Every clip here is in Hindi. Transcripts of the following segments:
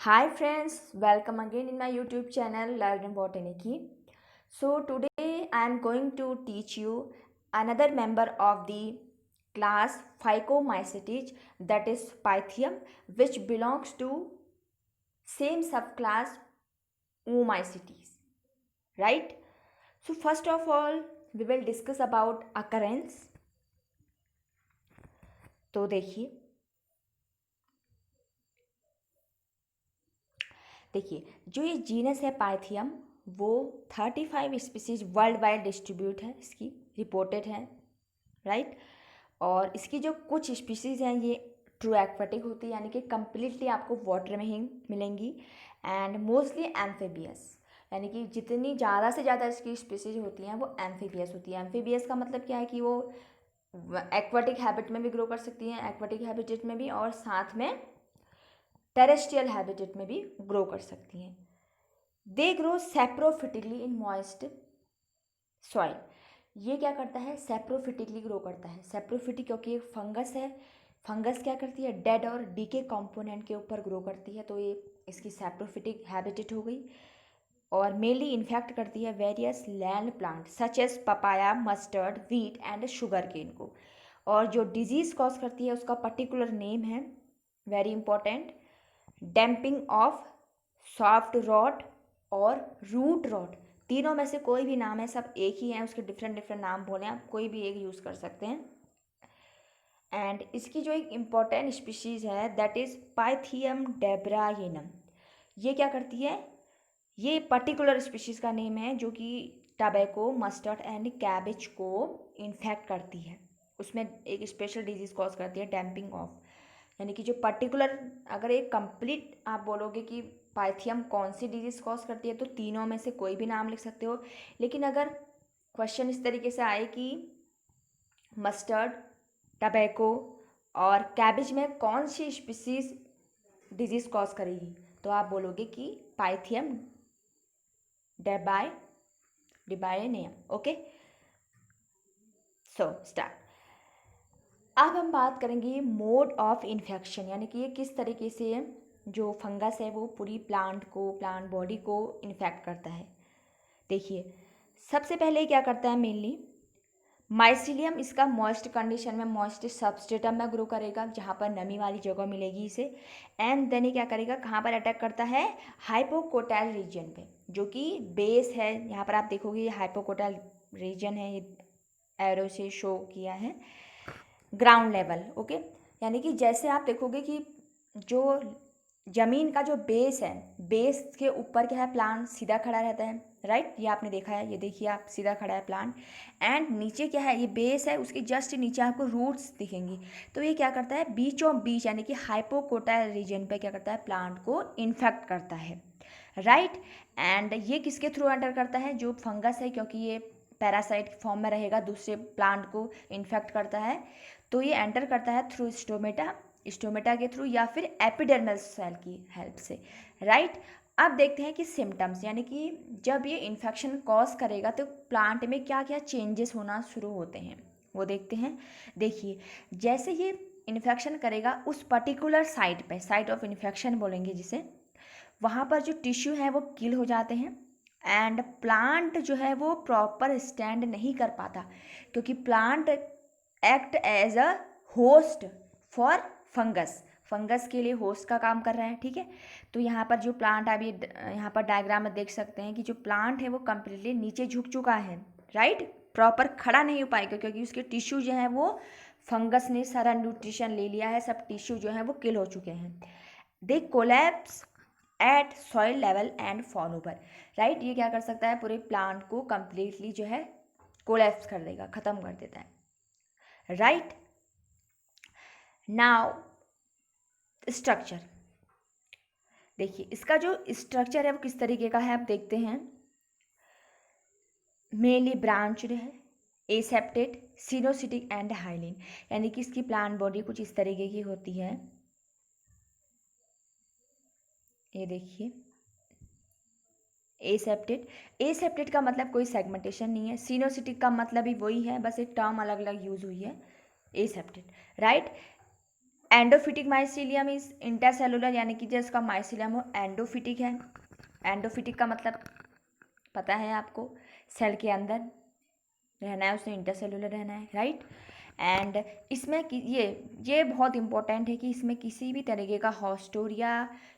Hi friends, welcome again in my YouTube channel Learn Botany. So today I am going to teach you another member of the class Phycomycetes, that is Pythium, which belongs to same subclass Oomycetes, right? So first of all we will discuss about occurrence. तो देखिए जो ये जीनस है पाइथियम वो 35 स्पीसीज वर्ल्ड वाइड डिस्ट्रीब्यूट है, इसकी रिपोर्टेड है, राइट। और इसकी जो कुछ स्पीसीज हैं ये ट्रू एक्वेटिक होती है, यानी कि कम्प्लीटली आपको वाटर में ही मिलेंगी, एंड मोस्टली एम्फीबियस, यानी कि जितनी ज़्यादा से ज़्यादा इसकी स्पीसीज होती हैं वो एम्फीबियस होती है। एम्फीबियस का मतलब क्या है कि वो एक्वेटिक हैबिट में भी ग्रो कर सकती हैं, एक्वेटिक हैबिटेट में भी, और साथ में टेरेस्ट्रियल हैबिटेट में भी ग्रो कर सकती हैं। They grow saprophytically in moist soil. ये क्या करता है, सेप्रोफिटिकली ग्रो करता है। सेप्रोफिटिक क्योंकि ये फंगस है, फंगस क्या करती है, डेड और डीके कंपोनेंट के ऊपर ग्रो करती है, तो ये इसकी सेप्रोफिटिक हैबिटेट हो गई। और मेनली इन्फेक्ट करती है various land plant such as papaya, mustard, wheat and sugarcane को। और जो डिजीज कॉज करती है उसका पर्टिकुलर नेम है, very important, damping off soft rot और रूट रॉट। तीनों में से कोई भी नाम है, सब एक ही है, उसके डिफरेंट डिफरेंट नाम बोले, आप कोई भी एक यूज़ कर सकते हैं। एंड इसकी जो एक इम्पॉर्टेंट स्पीशीज़ है दैट इज़ पाइथियम डेब्रायेनम। ये क्या करती है, ये पर्टिकुलर स्पीशीज़ का नेम है जो कि टबैको, मस्टर्ड एंड कैबेज को इन्फेक्ट करती है। उसमें एक स्पेशल डिजीज़ कॉज करती है, डैम्पिंग ऑफ, यानी कि जो पर्टिकुलर, अगर एक कंप्लीट आप बोलोगे कि पाइथियम कौन सी डिजीज़ कॉज करती है तो तीनों में से कोई भी नाम लिख सकते हो। लेकिन अगर क्वेश्चन इस तरीके से आए कि मस्टर्ड, टबैको और कैबेज में कौन सी स्पीसीज डिजीज़ कॉज करेगी, तो आप बोलोगे कि Pythium debaryanum. Okay, so start. अब हम बात करेंगे मोड ऑफ इन्फेक्शन, यानी कि ये किस तरीके से जो फंगस है वो पूरी प्लांट को, प्लांट बॉडी को इन्फेक्ट करता है। देखिए सबसे पहले क्या करता है, मेनली माइसिलियम इसका मॉइस्ट कंडीशन में, मॉइस्ट सबस्ट्रेटम में ग्रो करेगा जहाँ पर नमी वाली जगह मिलेगी इसे। एंड देन ये क्या करेगा, कहाँ पर अटैक करता है, हाइपोकोटाइल रीजन पे, जो कि बेस है। यहाँ पर आप देखोगे ये हाइपोकोटाइल रीजन है, ये एरो से शो किया है, ग्राउंड लेवल। ओके, यानी कि जैसे आप देखोगे कि जो ज़मीन का जो बेस है, बेस के ऊपर क्या है, प्लांट सीधा खड़ा रहता है, राइट। ये आपने देखा है, ये देखिए आप, सीधा खड़ा है प्लांट। एंड नीचे क्या है, ये बेस है, उसके जस्ट नीचे आपको रूट्स दिखेंगी। तो ये क्या करता है, बीचों बीच यानी कि हाइपोकोटाइल रीजन पे क्या करता है, प्लांट को इन्फेक्ट करता है, राइट। एंड ये किसके थ्रू एंटर करता है, जो फंगस है, क्योंकि ये पैरासाइट फॉर्म में रहेगा, दूसरे प्लांट को इन्फेक्ट करता है, तो ये एंटर करता है थ्रू स्टोमेटा, स्टोमेटा के थ्रू या फिर एपिडर्मल सेल की हेल्प से, राइट। अब देखते हैं कि सिम्टम्स, यानी कि जब ये इन्फेक्शन कॉज करेगा तो प्लांट में क्या क्या चेंजेस होना शुरू होते हैं वो देखते हैं। देखिए जैसे ये इन्फेक्शन करेगा उस पर्टिकुलर साइट पे, साइट ऑफ इन्फेक्शन बोलेंगे जिसे, वहाँ पर जो टिश्यू है वो किल हो जाते हैं। एंड प्लांट जो है वो प्रॉपर स्टैंड नहीं कर पाता, क्योंकि plant act as a host for fungus, fungus के लिए होस्ट का काम कर रहा है, ठीक है। तो यहाँ पर जो प्लांट, अभी यहाँ पर डायग्राम में देख सकते हैं कि जो प्लांट है वो कम्प्लीटली नीचे झुक चुका है, राइट, प्रॉपर खड़ा नहीं हो पाएगा, क्योंकि उसके टिश्यू जो है वो फंगस ने सारा न्यूट्रिशन ले लिया है, सब टिश्यू जो है वो किल हो चुके हैं। They collapse at soil level and fall over, right. ये क्या कर सकता है, पूरे प्लांट को कम्प्लीटली जो है कोलैप्स कर देगा, ख़त्म कर देता है, राइट। नाउ स्ट्रक्चर, देखिए इसका जो स्ट्रक्चर है वो किस तरीके का है, आप देखते हैं। मेनली ब्रांच्ड है, एसेप्टेड, सिनोसिटिक एंड हाइलिन, यानी कि इसकी प्लांट बॉडी कुछ इस तरीके की होती है। ये देखिए एसेप्टेड, एसेप्टेड का मतलब कोई सेगमेंटेशन नहीं है, सिनोसिटिक का मतलब भी वही है, बस एक टर्म अलग अलग यूज हुई है, accepted, right. Endophytic mycelium is intercellular, यानी कि जो इसका माइसीलियम हो एंडोफिटिक है। एंडोफिटिक का मतलब पता है आपको, सेल के अंदर रहना है, उसने इंटरसेलुलर रहना है, राइट। एंड इसमें ये बहुत इंपॉर्टेंट है कि इसमें किसी भी तरीके का हॉस्टोरिया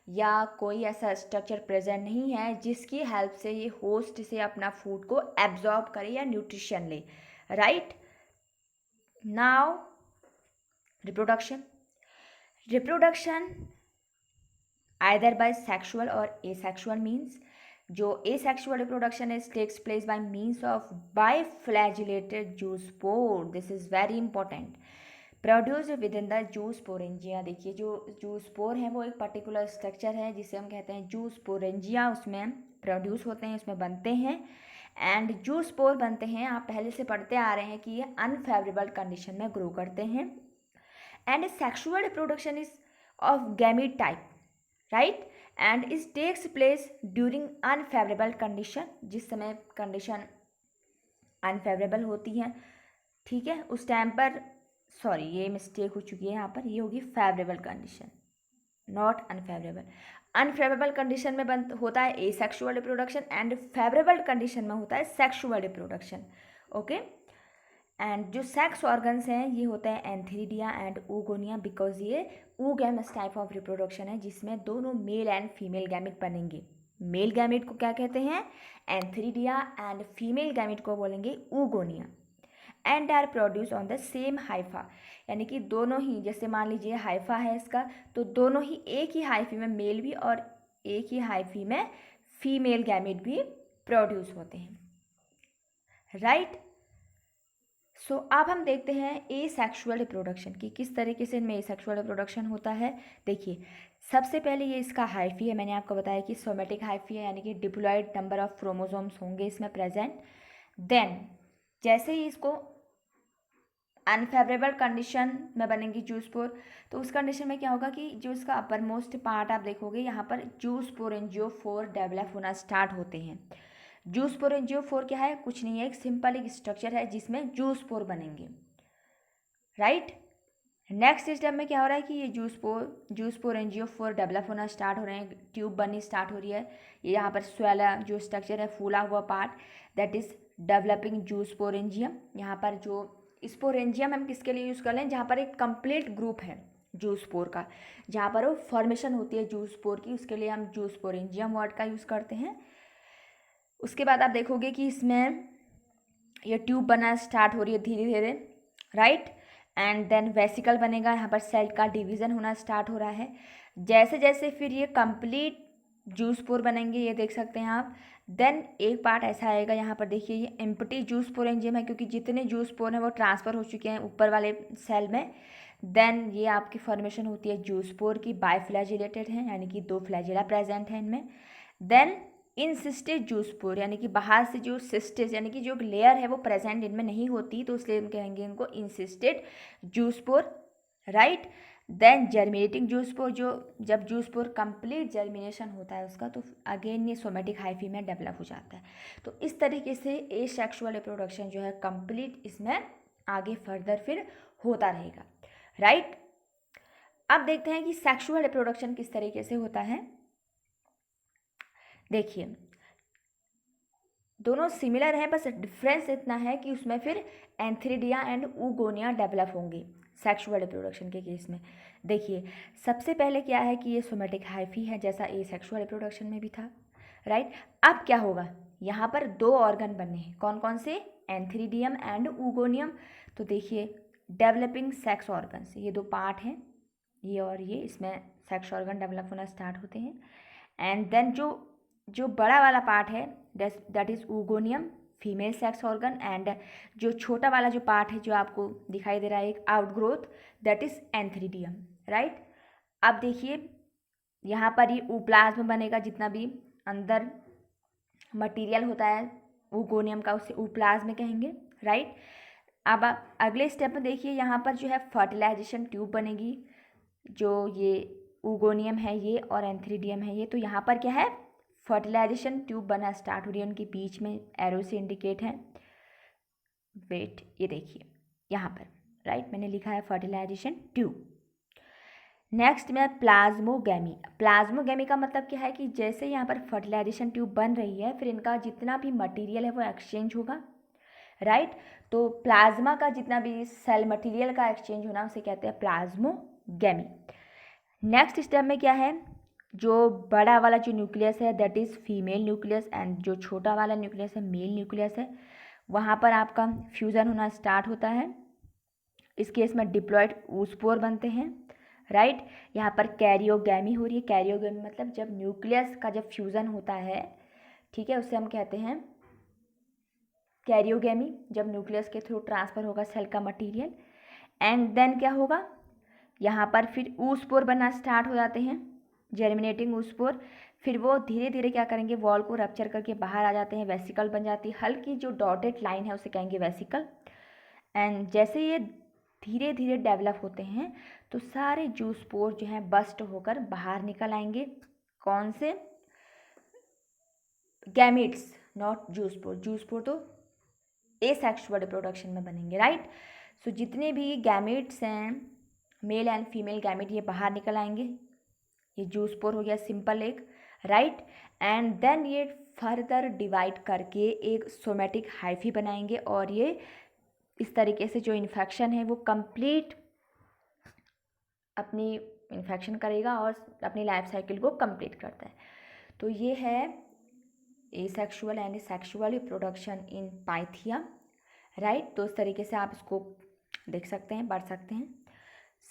या कोई ऐसा स्ट्रक्चर प्रेजेंट नहीं है जिसकी हेल्प से ये होस्ट से अपना फूड को एब्जॉर्ब करे या न्यूट्रिशन ले, right. Now reproduction. Reproduction either by sexual और एसेक्सुअल मीन्स, जो asexual reproduction is takes place by means of biflagellated zoospore, this is very important, produce within the zoosporangia. देखिए जो जूस्पोर है वो एक पर्टिकुलर स्ट्रक्चर है जिसे हम कहते हैं जूस्पोरेंजिया, उसमें प्रोड्यूस होते हैं, उसमें बनते हैं। एंड जूस्पोर बनते हैं, आप पहले से पढ़ते आ रहे हैं कि ये अनफेवरेबल कंडीशन में ग्रो करते हैं। And sexual reproduction is of gamete type, right, and it takes place during unfavourable condition, जिस समय कंडीशन अनफेवरेबल होती है, ठीक है, उस टाइम पर, सॉरी ये मिस्टेक हो चुकी है यहाँ पर, ये होगी favourable condition, not unfavourable. Unfavourable condition में होता है asexual reproduction and favourable condition में होता है सेक्सुअल रिप्रोडक्शन, ओके। एंड जो सेक्स ऑर्गन्स हैं ये होते हैं एंथीरिडिया एंड oogonia, बिकॉज ये oogamous टाइप ऑफ रिप्रोडक्शन है जिसमें दोनों मेल एंड फीमेल गैमेट बनेंगे। मेल गैमेट को क्या कहते हैं, एंथीरिडिया, एंड फीमेल गैमेट को बोलेंगे oogonia, and are produce on the same hypha, यानी कि दोनों ही, जैसे मान लीजिए हाइफा है इसका, तो दोनों ही एक ही हाइफी में मेल भी और एक ही हाइफी में फीमेल गैमेट भी प्रोड्यूस होते हैं, राइट। सो अब हम देखते हैं ए सेक्शुअल रिप्रोडक्शन की, किस तरीके से इनमें ए सेक्शुअल रिप्रोडक्शन होता है। देखिए सबसे पहले ये इसका हाइफी है, मैंने आपको बताया कि सोमेटिक हाइफी है, यानी कि डिप्लॉयड नंबर ऑफ क्रोमोसोम्स होंगे इसमें प्रेजेंट। देन जैसे ही इसको अनफेवरेबल कंडीशन में बनेंगी जूस्पोर, तो उस कंडीशन में क्या होगा कि जो इसका अपर मोस्ट पार्ट आप देखोगे यहाँ पर जूस्पोरेंजियोफोर डेवलप होना स्टार्ट होते हैं। जूस्पोरेंजियोफोर क्या है, कुछ नहीं है, एक सिंपल एक स्ट्रक्चर है जिसमें जूस्पोर बनेंगे, राइट। नेक्स्ट स्टेप में क्या हो रहा है कि ये जूस्पोरेंजियोफोर डेवलप होना स्टार्ट हो रहे हैं, ट्यूब बननी स्टार्ट हो रही है, ये यहाँ पर स्वेला जो स्ट्रक्चर है फूला हुआ पार्ट, दैट इज डेवलपिंग जूस्पोरेंजियम। यहाँ पर जो स्पोरेंजियम हम किसके लिए यूज़ कर लें, जहाँ पर एक कंप्लीट ग्रुप है जूस्पोर का, जहाँ पर वो फॉर्मेशन होती है जूस्पोर की, उसके लिए हम जूस्पोरेंजियम वर्ड का यूज़ करते हैं। उसके बाद आप देखोगे कि इसमें ये ट्यूब बनना स्टार्ट हो रही है धीरे धीरे, राइट, एंड देन वेसिकल बनेगा, यहाँ पर सेल का डिवीज़न होना स्टार्ट हो रहा है। जैसे जैसे फिर ये कंप्लीट जूसपोर बनेंगे, ये देख सकते हैं आप। देन एक पार्ट ऐसा आएगा, यहाँ पर देखिए ये एम्प्टी जूसपोरेंजियम है, क्योंकि जितने जूसपोर हैं वो ट्रांसफ़र हो चुके हैं ऊपर वाले सेल में। देन ये आपकी फॉर्मेशन होती है जूसपोर की, बाइफ्लैजिलेटेड है, यानी कि 2 फ्लैजिला प्रेजेंट है इनमें। देन इनसिस्टेड जूसपोर, यानी कि बाहर से जो सिस्टेज यानी कि जो लेयर है वो प्रेजेंट इनमें नहीं होती, तो इसलिए हम कहेंगे इनको encysted zoospore, right. Then germinating zoospore, जो जब जूसपोर कंप्लीट जर्मिनेशन होता है उसका, तो अगेन ये सोमेटिक हाइफी में डेवलप हो जाता है। तो इस तरीके से ए सेक्सुअल रिप्रोडक्शन जो है कंप्लीट इसमें आगे फर्दर फिर होता रहेगा, राइट। अब देखते हैं कि सेक्सुअल रिप्रोडक्शन किस तरीके से होता है। देखिए दोनों सिमिलर हैं, बस डिफरेंस इतना है कि उसमें फिर एंथ्रीडिया एंड oogonia डेवलप होंगी सेक्सुअल रिप्रोडक्शन के केस में। देखिए सबसे पहले क्या है कि ये सोमेटिक हाइफी है, जैसा ए सेक्सुअल रिप्रोडक्शन में भी था, राइट। अब क्या होगा, यहाँ पर 2 ऑर्गन बनने हैं, कौन कौन से, एंथ्रीडियम एंड oogonia। तो देखिए डेवलपिंग सेक्स ऑर्गन्स, ये 2 पार्ट हैं, ये और ये, इसमें सेक्स ऑर्गन डेवलप होना स्टार्ट होते हैं। एंड देन जो बड़ा वाला पार्ट है that is oogonia, female sex organ, and जो छोटा वाला जो पार्ट है जो आपको दिखाई दे रहा है एक outgrowth, that is antheridium, right. अब देखिए यहाँ पर ये ऊप्लाज्म बनेगा, जितना भी अंदर मटेरियल होता है oogonia का उसे ऊप्लाज्म कहेंगे, राइट। अब आप अगले स्टेप में देखिए यहाँ पर जो है फर्टिलाइजेशन ट्यूब बनेगी, जो ये oogonia है ये और एंथ्रीडियम है ये, तो यहाँ पर क्या है, फर्टिलाइजेशन ट्यूब बना स्टार्ट हो रही है, उनके बीच में एरो से इंडिकेट है, वेट ये देखिए यहाँ पर, राइट, मैंने लिखा है फर्टिलाइजेशन ट्यूब। नेक्स्ट में प्लाज्मोगैमी। प्लाज्मोगैमी का मतलब क्या है कि जैसे यहाँ पर फर्टिलाइजेशन ट्यूब बन रही है, फिर इनका जितना भी मटेरियल है वो एक्सचेंज होगा, राइट। तो प्लाज्मा का जितना भी सेल मटेरियल का एक्सचेंज होना उसे कहते हैं प्लाज्मोगैमी। नेक्स्ट स्टेप में क्या है, जो बड़ा वाला जो न्यूक्लियस है that is female nucleus, and जो छोटा वाला न्यूक्लियस है मेल न्यूक्लियस है। वहाँ पर आपका फ्यूज़न होना स्टार्ट होता है। इस केस में डिप्लॉयड oospore बनते हैं, राइट। यहाँ पर कैरियोगैमी हो रही है। कैरियोगैमी मतलब जब न्यूक्लियस का जब फ्यूज़न होता है, ठीक है, उसे हम कहते हैं कैरियोगैमी, जब न्यूक्लियस के थ्रू ट्रांसफ़र होगा सेल का मटेरियल। एंड देन क्या होगा, यहाँ पर फिर oospore बनना स्टार्ट हो जाते हैं, जर्मिनेटिंग oospore। फिर वो धीरे धीरे क्या करेंगे, वॉल को रप्चर करके बाहर आ जाते हैं, वेसिकल बन जाती है। हल्की जो डॉटेड लाइन है उसे कहेंगे वेसिकल। एंड जैसे ये धीरे धीरे डेवलप होते हैं तो सारे जूस्पोर जो हैं बस्ट होकर बाहर निकल आएंगे। कौन से, गैमेट्स, नॉट जूस्पोर। जूस्पोर तो एसेक्सुअल रिप्रोडक्शन में बनेंगे, राइट। सो जितने भी गैमेट्स हैं, मेल एंड फीमेल गैमेट, ये बाहर निकल आएंगे। ये जूस्पोर हो गया सिंपल एक, राइट। एंड देन ये फर्दर डिवाइड करके एक सोमेटिक हाइफी बनाएंगे, और ये इस तरीके से जो इन्फेक्शन है वो कंप्लीट अपनी इन्फेक्शन करेगा और अपनी लाइफ साइकिल को कंप्लीट करता है। तो ये है asexual and sexual reproduction in Pythia, right. तो इस तरीके से आप इसको देख सकते हैं, पढ़ सकते हैं।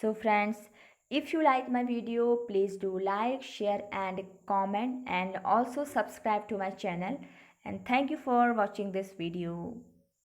So friends, if you like my video, please do like, share and comment, and also subscribe to my channel, and thank you for watching this video.